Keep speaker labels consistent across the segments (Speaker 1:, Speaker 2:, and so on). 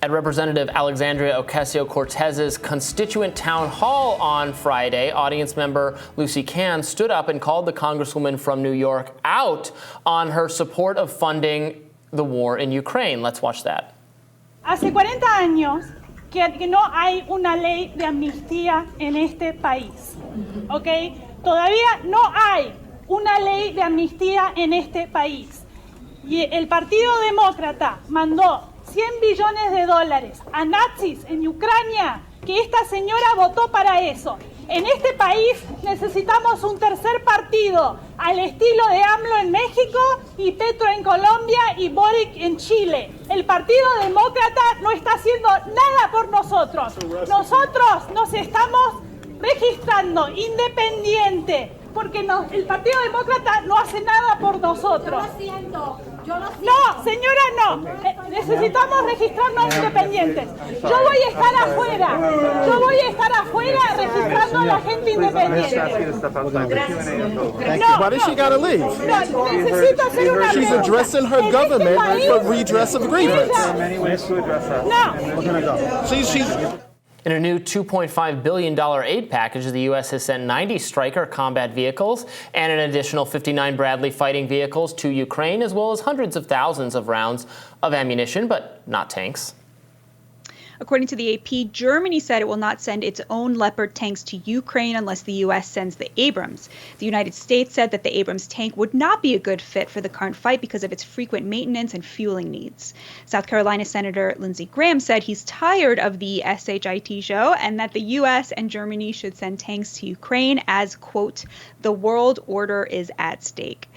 Speaker 1: At Representative Alexandria Ocasio-Cortez's constituent town hall on Friday, audience member Lucy Cann stood up and called the Congresswoman from New York out on her support of funding the war in Ukraine. Let's watch that.
Speaker 2: Hace 40 años que no hay una ley de amnistía en este país, ¿ok? Todavía no hay una ley de amnistía en este país. Y el Partido Demócrata mandó 100 billones de dólares a nazis en Ucrania, que esta señora votó para eso. En este país necesitamos un tercer partido al estilo de AMLO en México y Petro en Colombia y Boric en Chile. El Partido Demócrata no está haciendo nada por nosotros. Nosotros nos estamos registrando independiente porque el Partido Demócrata no hace nada por nosotros. Yo lo siento. No, señora, no. Necesitamos registrarnos independientes. Yo voy a estar afuera. Yo voy a estar afuera registrando a la gente independiente.
Speaker 3: No, why does she gotta leave?
Speaker 2: No, necesito hacer una
Speaker 3: She's addressing her government for redress of grievance.
Speaker 2: No.
Speaker 3: She's
Speaker 1: In a new $2.5 billion aid package, the U.S. has sent 90 Stryker combat vehicles and an additional 59 Bradley fighting vehicles to Ukraine, as well as hundreds of thousands of rounds of ammunition, but not tanks.
Speaker 4: According to the AP, Germany said it will not send its own Leopard tanks to Ukraine unless the U.S. sends the Abrams. The United States said that the Abrams tank would not be a good fit for the current fight because of its frequent maintenance and fueling needs. South Carolina Senator Lindsey Graham said he's tired of the SHIT show and that the U.S. and Germany should send tanks to Ukraine as, quote, the world order is at stake.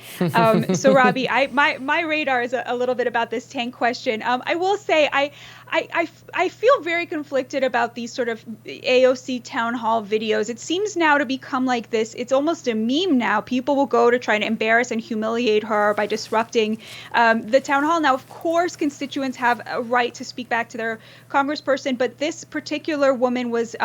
Speaker 4: So, Robby, my radar is a little bit about this tank question. I will say I feel very conflicted about these sort of AOC town hall videos. It seems now to become like this. It's almost a meme now. People will go to try to embarrass and humiliate her by disrupting the town hall. Now, of course, constituents have a right to speak back to their congressperson, but this particular woman was,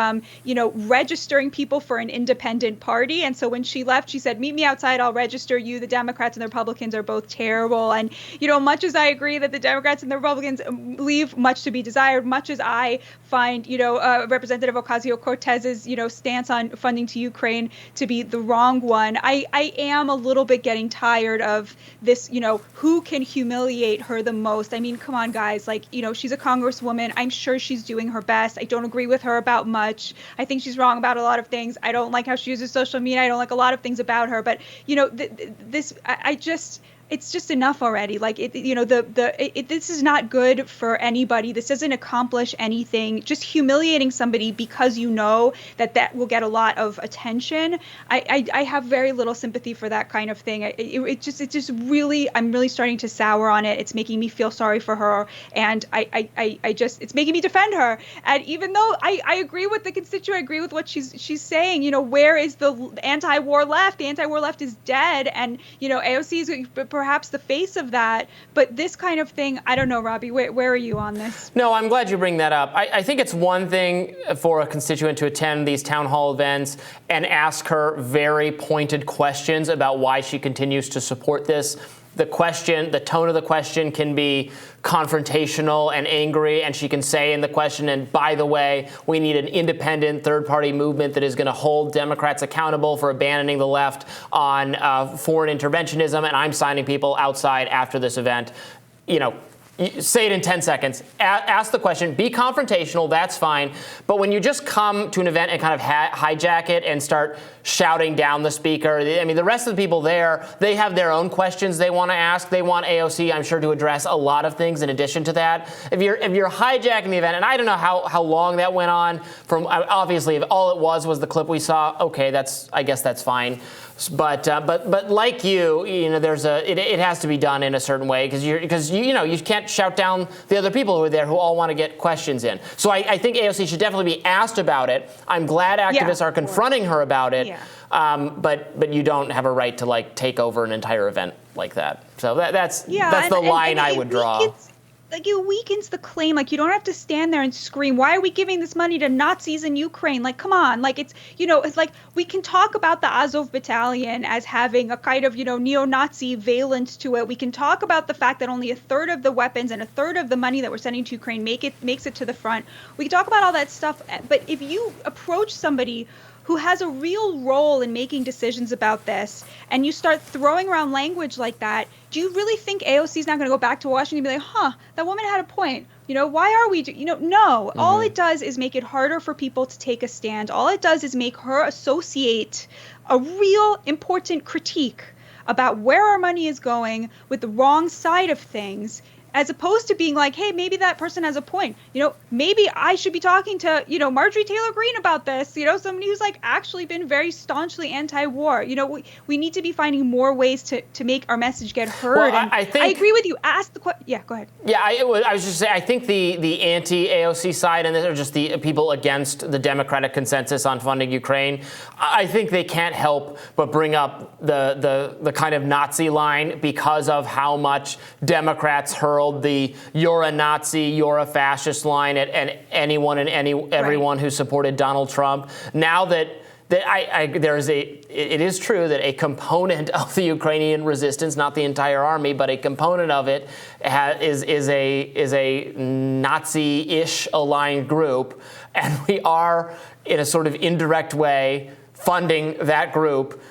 Speaker 4: registering people for an independent party. And so when she left, she said, meet me outside. I'll register you. The Democrats and the Republicans are both terrible. And, much as I agree that the Democrats and the Republicans leave much to be desired, much as I find, Representative Ocasio-Cortez's, stance on funding to Ukraine to be the wrong one. I am a little bit getting tired of this, who can humiliate her the most. I mean, come on, guys. She's a congresswoman. I'm sure she's doing her best. I don't agree with her about much. I think she's wrong about a lot of things. I don't like how she uses social media. I don't like a lot of things about her. But, it's just enough already. This is not good for anybody. This doesn't accomplish anything. Just humiliating somebody because that will get a lot of attention. I have very little sympathy for that kind of thing. I'm really starting to sour on it. It's making me feel sorry for her, and it's making me defend her. And even though I agree with the constituent, I agree with what she's saying. Where is the anti-war left? The anti-war left is dead, and AOC is perhaps the face of that. But this kind of thing, I don't know, Robby, where are you on this?
Speaker 1: No, I'm glad you bring that up. I think it's one thing for a constituent to attend these town hall events and ask her very pointed questions about why she continues to support this. The tone of the question can be confrontational and angry, and she can say in the question, and by the way, we need an independent third-party movement that is going to hold Democrats accountable for abandoning the left on foreign interventionism, and I'm signing people outside after this event. Say it in 10 seconds. Ask the question. Be confrontational. That's fine. But when you just come to an event and kind of hijack it and start shouting down the speaker, the rest of the people there, they have their own questions they want to ask. They want AOC, I'm sure, to address a lot of things in addition to that. If you're hijacking the event, and I don't know how long that went on. From obviously, if all it was the clip we saw, okay, I guess that's fine. But like it has to be done in a certain way because you can't shout down the other people who are there who all want to get questions in. So I think AOC should definitely be asked about it. I'm glad activists are confronting her about it. Yeah. But you don't have a right to take over an entire event like that. So that's the line I would draw.
Speaker 4: like, it weakens the claim. Like, you don't have to stand there and scream, why are we giving this money to Nazis in Ukraine? Like, come on. Like, it's, it's like, we can talk about the Azov battalion as having a kind of, neo-Nazi valence to it. We can talk about the fact that only a third of the weapons and a third of the money that we're sending to Ukraine makes it to the front. We can talk about all that stuff. But if you approach somebody who has a real role in making decisions about this, and you start throwing around language like that, do you really think AOC is not going to go back to Washington and be like, that woman had a point. Why are we, no. Mm-hmm. All it does is make it harder for people to take a stand. All it does is make her associate a real important critique about where our money is going with the wrong side of things, as opposed to being like, hey, maybe that person has a point. Maybe I should be talking to, Marjorie Taylor Greene about this, somebody who's like actually been very staunchly anti-war. We need to be finding more ways to make our message get heard.
Speaker 1: Well,
Speaker 4: and
Speaker 1: I think,
Speaker 4: I agree with you. Ask the question. Yeah, go ahead.
Speaker 1: Yeah, I was just saying, I think the anti-AOC side, and or just the people against the Democratic consensus on funding Ukraine, I think they can't help but bring up the kind of Nazi line because of how much Democrats hurled the "you're a Nazi, you're a fascist" line at anyone and everyone who supported Donald Trump. Now that it is true that a component of the Ukrainian resistance, not the entire army, but a component of it is a Nazi-ish aligned group, and we are in a sort of indirect way funding that group,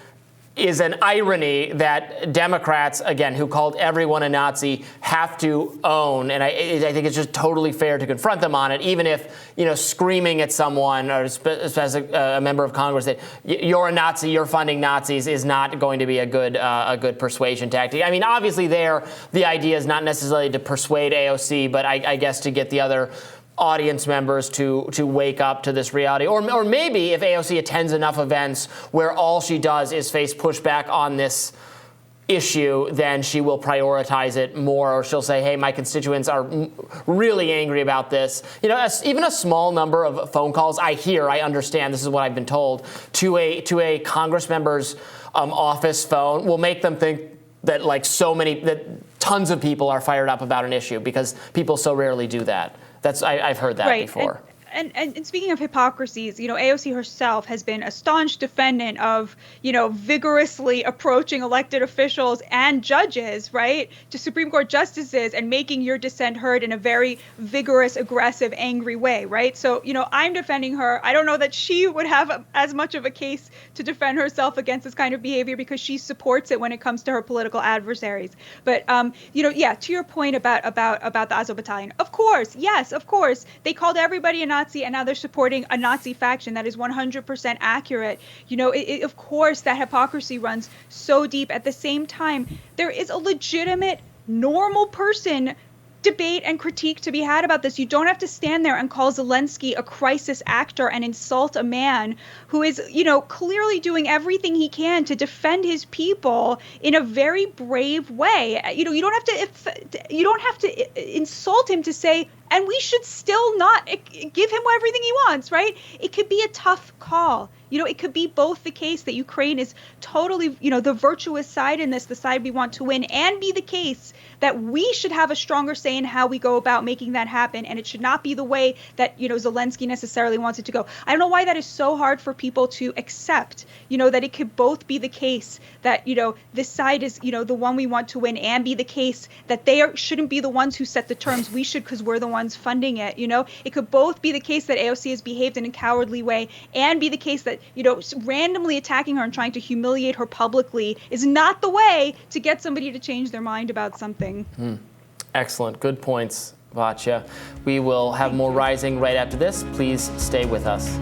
Speaker 1: is an irony that Democrats, again, who called everyone a Nazi, have to own. And I think it's just totally fair to confront them on it, even if, screaming at someone, or as a member of Congress, that you're a Nazi, you're funding Nazis, is not going to be a good persuasion tactic. I mean, obviously the idea is not necessarily to persuade AOC, but I guess to get the other audience members to wake up to this reality. Or maybe if AOC attends enough events where all she does is face pushback on this issue, then she will prioritize it more, or she'll say, hey, my constituents are really angry about this. Even a small number of phone calls I understand, this is what I've been told, to a Congress member's office phone will make them think that that tons of people are fired up about an issue, because people so rarely do that. I've heard that before.
Speaker 4: And speaking of hypocrisies, AOC herself has been a staunch defendant of, vigorously approaching elected officials and judges, right, to Supreme Court justices and making your dissent heard in a very vigorous, aggressive, angry way, right? So, I'm defending her. I don't know that she would have as much of a case to defend herself against this kind of behavior, because she supports it when it comes to her political adversaries. But, to your point about the Azov battalion, of course, yes, of course, they called everybody a Nazi, and now they're supporting a Nazi faction. That is 100% accurate. Of course, that hypocrisy runs so deep. At the same time, there is a legitimate, normal person debate and critique to be had about this. You don't have to stand there and call Zelensky a crisis actor and insult a man who is, clearly doing everything he can to defend his people in a very brave way. You don't have to insult him to say, and we should still not give him everything he wants, right? It could be a tough call. It could be both the case that Ukraine is totally, the virtuous side in this, the side we want to win, and be the case that we should have a stronger say in how we go about making that happen. And it should not be the way that, Zelensky necessarily wants it to go. I don't know why that is so hard for people to accept, that it could both be the case that, this side is, the one we want to win, and be the case that they shouldn't be the ones who set the terms. We should, because we're the ones funding it. It could both be the case that AOC has behaved in a cowardly way, and be the case that, randomly attacking her and trying to humiliate her publicly is not the way to get somebody to change their mind about something.
Speaker 1: Excellent. Good points, Batya. We will have more Rising right after this. Please stay with us.